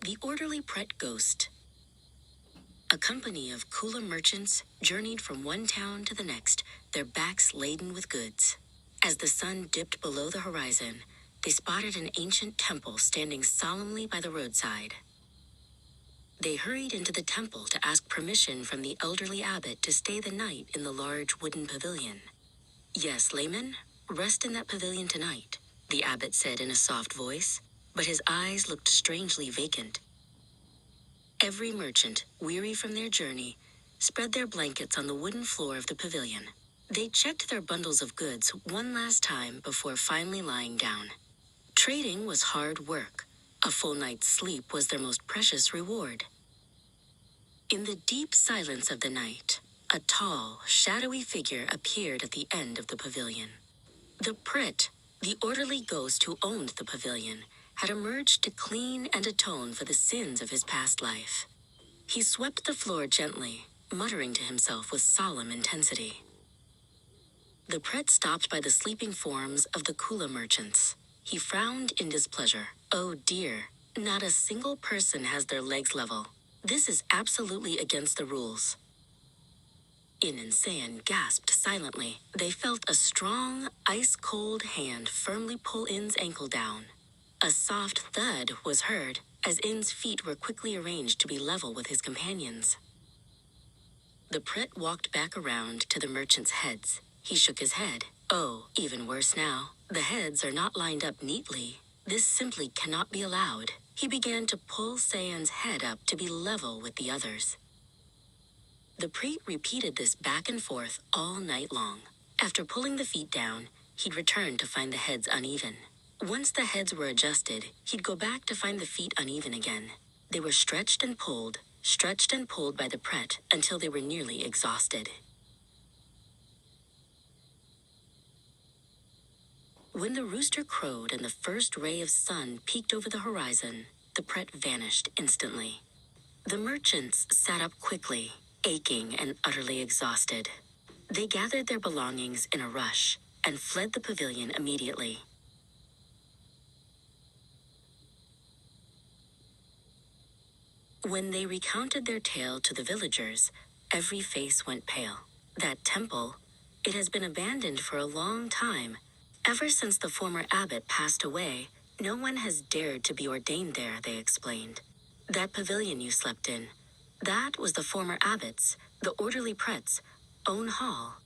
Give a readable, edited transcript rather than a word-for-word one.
The orderly Pret ghost. A company of Kula merchants journeyed from one town to the next, their backs laden with goods. As the sun dipped below the horizon, they spotted an ancient temple standing solemnly by the roadside. They hurried into the temple to ask permission from the elderly abbot to stay the night in the large wooden pavilion. "Yes, layman, rest in that pavilion tonight," the abbot said in a soft voice, but his eyes looked strangely vacant. Every merchant, weary from their journey, spread their blankets on the wooden floor of the pavilion. They checked their bundles of goods one last time before finally lying down. Trading was hard work. A full night's sleep was their most precious reward. In the deep silence of the night, a tall, shadowy figure appeared at the end of the pavilion. The Pret, the orderly ghost who owned the pavilion, had emerged to clean and atone for the sins of his past life. He swept the floor gently, muttering to himself with solemn intensity. The Pret stopped by the sleeping forms of the Kula merchants. He frowned in displeasure. "Oh dear, not a single person has their legs level. This is absolutely against the rules." In and San gasped silently. They felt a strong, ice-cold hand firmly pull In's ankle down. A soft thud was heard as In's feet were quickly arranged to be level with his companions. The Pret walked back around to the merchants' heads. He shook his head. "Oh, even worse now. The heads are not lined up neatly. This simply cannot be allowed." He began to pull Sayan's head up to be level with the others. The Pret repeated this back and forth all night long. After pulling the feet down, he'd return to find the heads uneven. Once the heads were adjusted, he'd go back to find the feet uneven again. They were stretched and pulled by the Pret until they were nearly exhausted. When the rooster crowed and the first ray of sun peeked over the horizon, the Pret vanished instantly. The merchants sat up quickly, aching and utterly exhausted. They gathered their belongings in a rush and fled the pavilion immediately. When they recounted their tale to the villagers, every face went pale. That temple, it has been abandoned for a long time. Ever since the former abbot passed away, no one has dared to be ordained there, they explained. That pavilion you slept in, that was the former abbot's, the orderly Pret's, own hall.